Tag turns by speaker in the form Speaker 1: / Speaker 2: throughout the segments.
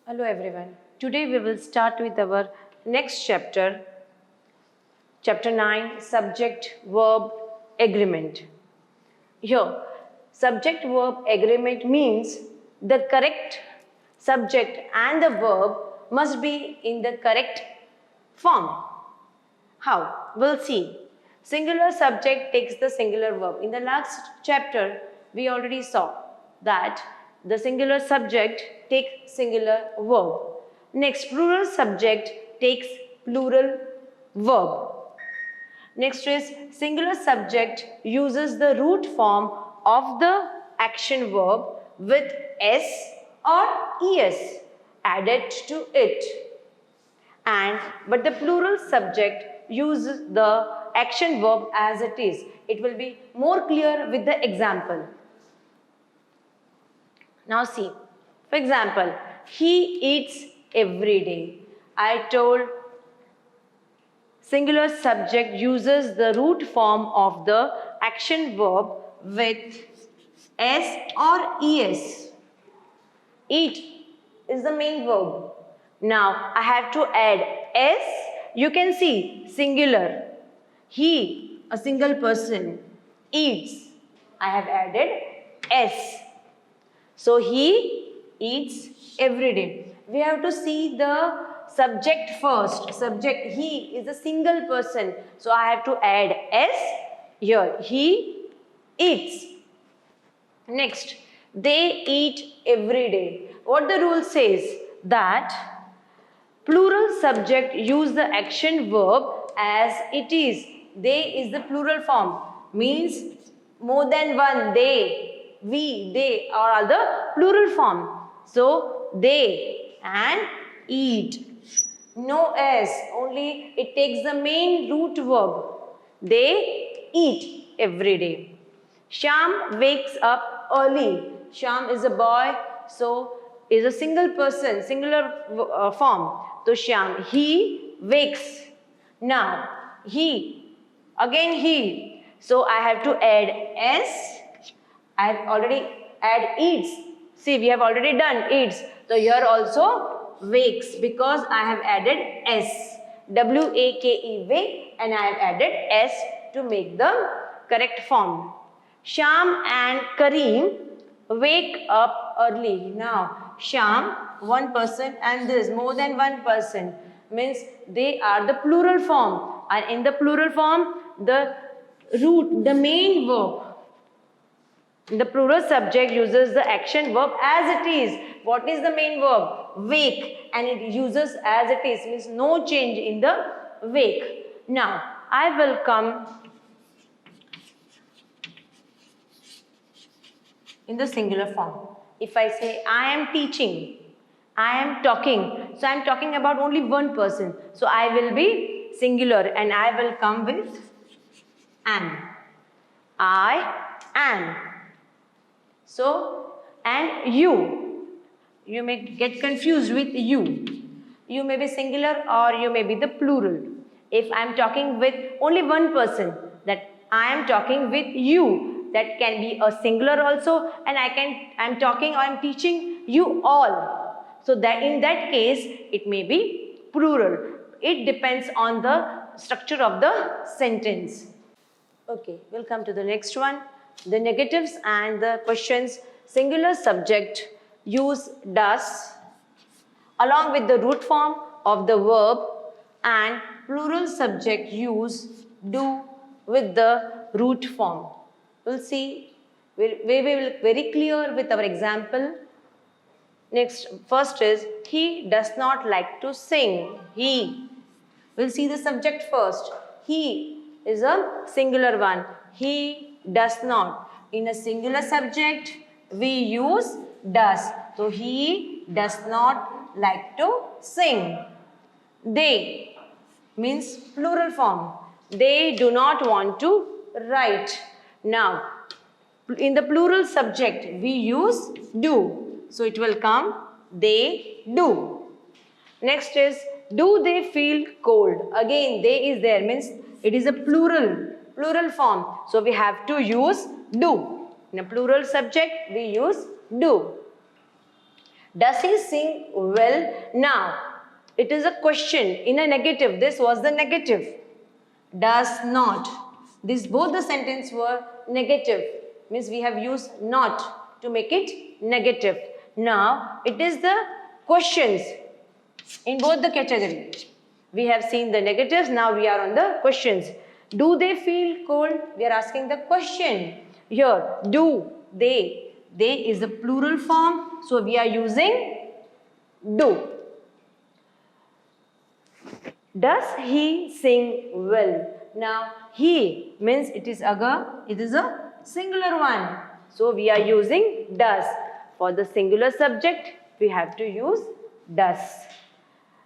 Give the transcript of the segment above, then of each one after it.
Speaker 1: Hello everyone. Today we will start with our next chapter, chapter 9, subject verb agreement. Here, subject verb agreement means the correct subject and the verb must be in the correct form. How? We'll see. Singular subject takes the singular verb. In the last chapter, we already saw that the singular subject takes singular verb. Next, plural subject takes plural verb. Next is singular subject uses the root form of the action verb with s or es added to it. But the plural subject uses the action verb as it is. It will be more clear with the example. Now see, for example, he eats every day. I told singular subject uses the root form of the action verb with s or es. Eat is the main verb. Now I have to add s. You can see singular. He, a single person, eats. I have added s. So he eats every day. We have to see the subject first. Subject, he is a single person. So I have to add s here. He eats. Next, they eat every day. What the rule says? That plural subject use the action verb as it is. They is the plural form. Means more than one. They, we, they are the plural form. So they and eat. No s. Only it takes the main root verb. They eat every day. Sham wakes up early. Sham is a boy, so is a single person, singular form. So Sham, he wakes. Now, he, again he. So I have to add s. I have already add eats. See, we have already done eats. So here also wakes because I have added s. W-A-K-E, wake, and I have added s to make the correct form. Sham and Kareem wake up early. Now, Sham, one person, and this, more than one person, means they are the plural form. And in the plural form, the root, the main verb, the plural subject uses the action verb as it is. What is the main verb? Wake. And it uses as it is, means no change in the wake. Now, I will come in the singular form. If I say, I am teaching, I am talking. So I am talking about only one person. So I will be singular and I will come with am. I am. So, and you. You may get confused with you. You may be singular or you may be the plural. If I am talking with only one person, that I am talking with you. That can be a singular also, and I am talking or I am teaching you all. So that in that case, it may be plural. It depends on the structure of the sentence. Okay, we'll come to the next one. The negatives and the questions. Singular subject use does along with the root form of the verb, and plural subject use do with the root form. We'll see, we will be very clear with our example. Next, first is, he does not like to sing. He. We'll see the subject first. He is a singular one. He does not. In a singular subject, we use does. So, he does not like to sing. They means plural form. They do not want to write. Now, in the plural subject, we use do. So, it will come, they do. Next is, do they feel cold? Again, they is there, means it is a plural form. So, we have to use do. In a plural subject, we use do. Does he sing well? Now, it is a question in a negative. This was the negative. Does not. These both the sentence were negative. Means we have used not to make it negative. Now, it is the questions in both the categories. We have seen the negatives. Now we are on the questions. Do they feel cold? We are asking the question. Here, do, they. They is a plural form. So we are using do. Does he sing well? Now, he means it is a singular one. So we are using does. For the singular subject, we have to use does.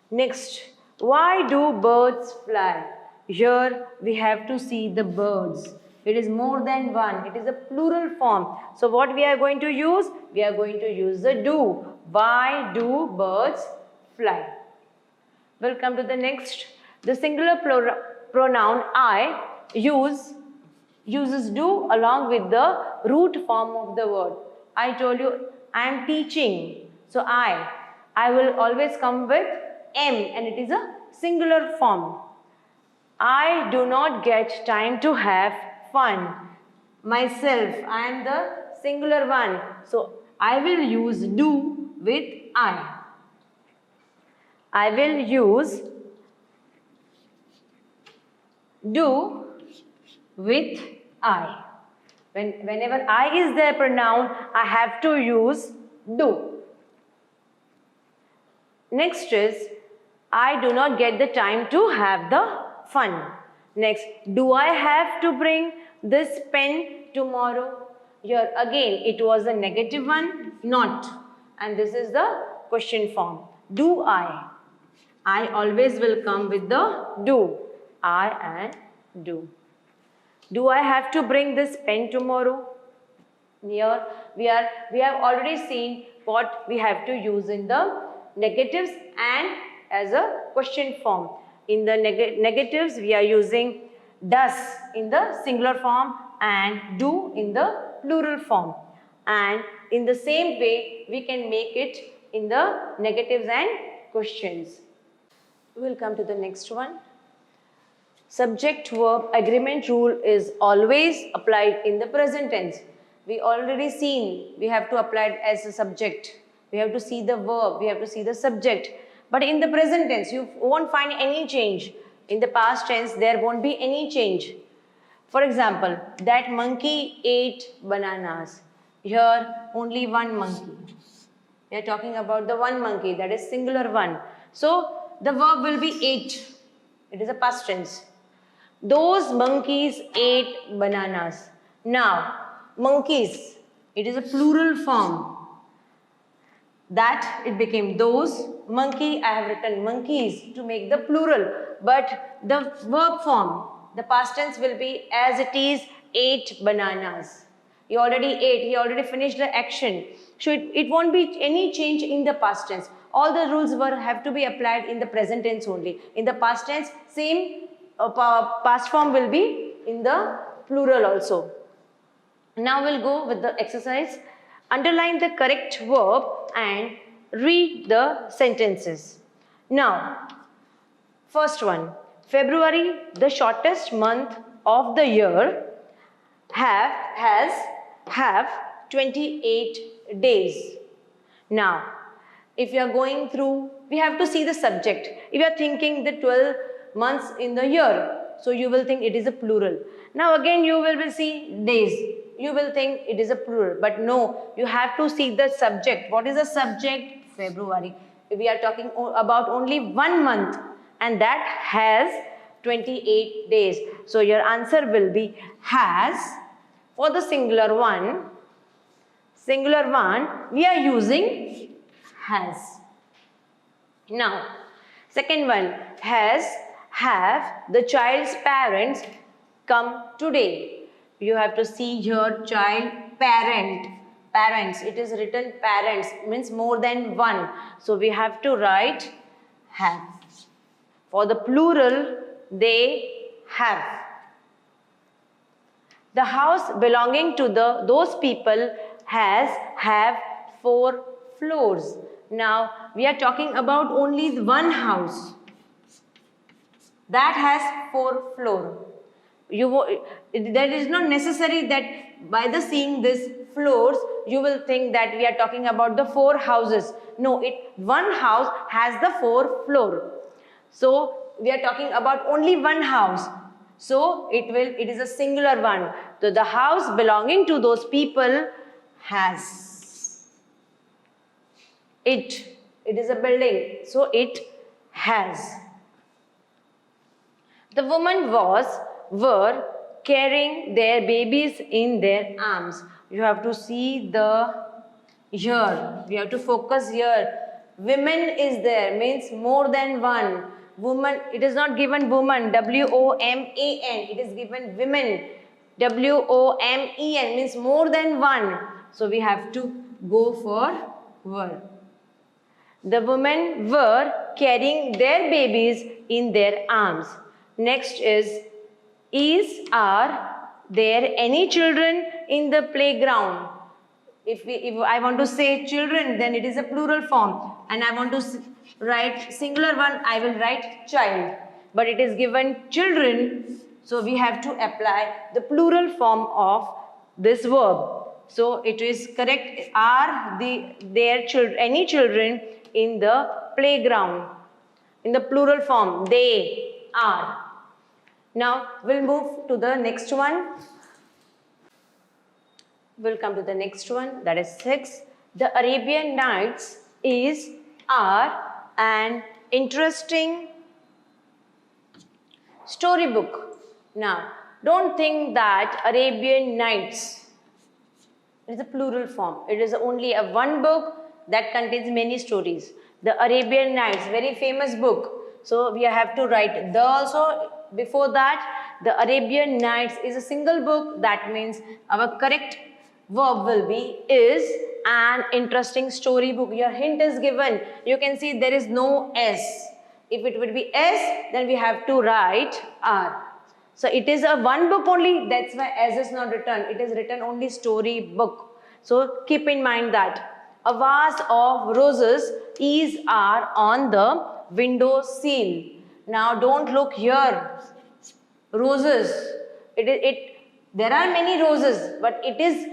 Speaker 1: Next, why do birds fly? Here we have to see the birds. It is more than one. It is a plural form. So what we are going to use? We are going to use the do. Why do birds fly? We'll come to the next. The singular pronoun I uses do along with the root form of the word. I told you I am teaching. So I will always come with am, and it is a singular form. I do not get time to have fun. Myself, I am the singular one. So I will use do with I. I will use do with I. Whenever I is the pronoun, I have to use do. Next is, I do not get the time to have the fun. Next, do I have to bring this pen tomorrow? Here again, it was a negative one, not. And this is the question form. Do I? I always will come with the do. I and do. Do I have to bring this pen tomorrow? Here we have already seen what we have to use in the negatives and as a question form. In the negatives we are using does in the singular form and do in the plural form. And in the same way we can make it in the negatives and questions. We will come to the next one. Subject verb agreement rule is always applied in the present tense. We already seen we have to apply it as a subject. We have to see the verb, we have to see the subject. But in the present tense, you won't find any change. In the past tense, there won't be any change. For example, that monkey ate bananas. Here, only one monkey. We are talking about the one monkey, that is singular one. So, the verb will be ate. It is a past tense. Those monkeys ate bananas. Now, monkeys, it is a plural form. That it became those. Monkey, I have written monkeys to make the plural. But the verb form, the past tense will be as it is, ate bananas. He already ate, he already finished the action. So it won't be any change in the past tense. All the rules have to be applied in the present tense only. In the past tense, same past form will be in the plural also. Now we'll go with the exercise. Underline the correct verb and read the sentences. Now, first one. February, the shortest month of the year, have 28 days. Now, if you are going through, we have to see the subject. If you are thinking the 12 months in the year, so you will think it is a plural. Now again you will see days. You will think it is a plural. But no, you have to see the subject. What is the subject? February. We are talking about only 1 month and that has 28 days. So your answer will be has. For the singular one, we are using has. Now, second one, have the child's parents come today. You have to see here child, parents. It is written parents, means more than one. So we have to write have. For the plural, they have. The house belonging to those people have 4 floors. Now we are talking about only one house that has 4 floors. That is not necessary that by the seeing this floors you will think that we are talking about the 4 houses. No, one house has the 4 floors. So we are talking about only one house. So it is a singular one. So the house belonging to those people has. It is a building. So it has. The women were carrying their babies in their arms. You have to see the here. We have to focus here. Women is there, means more than one. Woman, it is not given woman, W-O-M-A-N. It is given women, W-O-M-E-N, means more than one. So we have to go for were. The women were carrying their babies in their arms. Next is are there any children in the playground? If I want to say children, then it is a plural form. And I want to write singular one, I will write child. But it is given children, so we have to apply the plural form of this verb. So it is correct, are any children in the playground? In the plural form, they are. Now we'll move to the next one. We'll come to the next one, that is 6. The Arabian Nights are an interesting storybook. Now, don't think that Arabian Nights is a plural form. It is only a one book that contains many stories. The Arabian Nights, very famous book. So we have to write the also before that. The Arabian Nights is a single book. That means our correct verb will be is an interesting story book. Your hint is given. You can see there is no S. If it would be S, then we have to write R. So it is a one book only. That's why S is not written. It is written only story book. So keep in mind that. A vase of roses are on the window sill. Now don't look here. Roses. There are many roses, but it is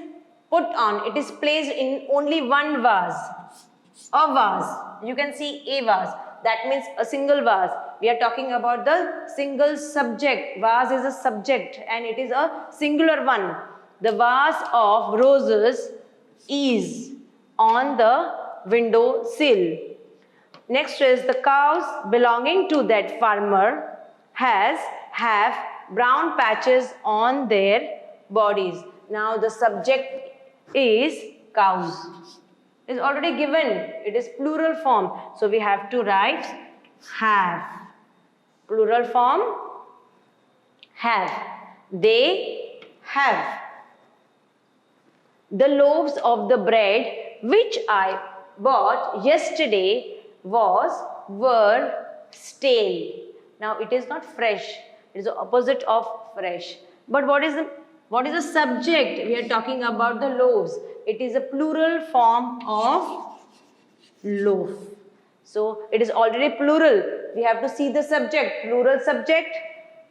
Speaker 1: it is placed in only one vase. A vase. You can see a vase. That means a single vase. We are talking about the single subject. Vase is a subject and it is a singular one. The vase of roses is on the window sill. Next is the cows belonging to that farmer have brown patches on their bodies. Now the subject is cows. Is already given. It is plural form. So we have to write have. Plural form have. They have. The loaves of the bread which I bought yesterday were stale. Now it is not fresh. It is the opposite of fresh. But what is the subject? We are talking about the loaves. It is a plural form of loaf. So it is already plural. We have to see the subject. Plural subject,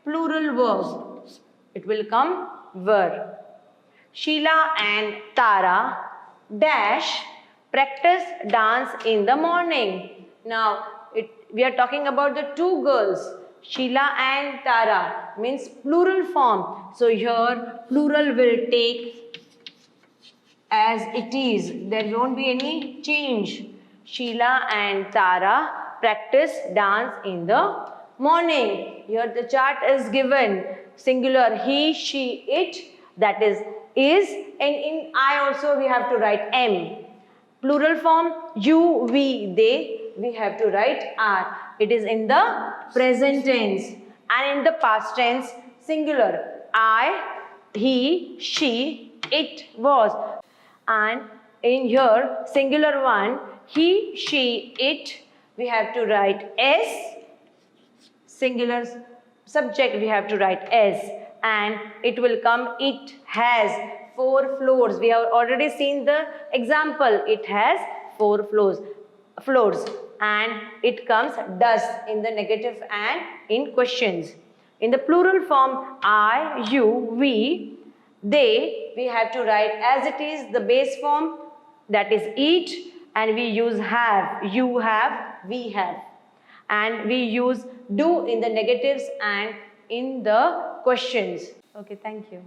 Speaker 1: plural verb. It will come were. Sheila and Tara practice dance in the morning. Now we are talking about the two girls. Sheila and Tara means plural form. So here plural will take as it is. There won't be any change. Sheila and Tara practice dance in the morning. Here the chart is given. Singular he, she, it. That is. And in I also we have to write M. Plural form you, we, they. We have to write are. It is in the present tense. And in the past tense, singular. I, he, she, it was. And in here, singular one, he, she, it, we have to write S. Singular subject, we have to write S. And it will come, it has 4 floors. We have already seen the example. It has 4 floors. floors, and it comes does in the negative and in questions. In the plural form, I, you, we, they, we have to write as it is the base form, that is eat, and we use have, you have, we have. And we use do in the negatives and in the questions. Okay, thank you.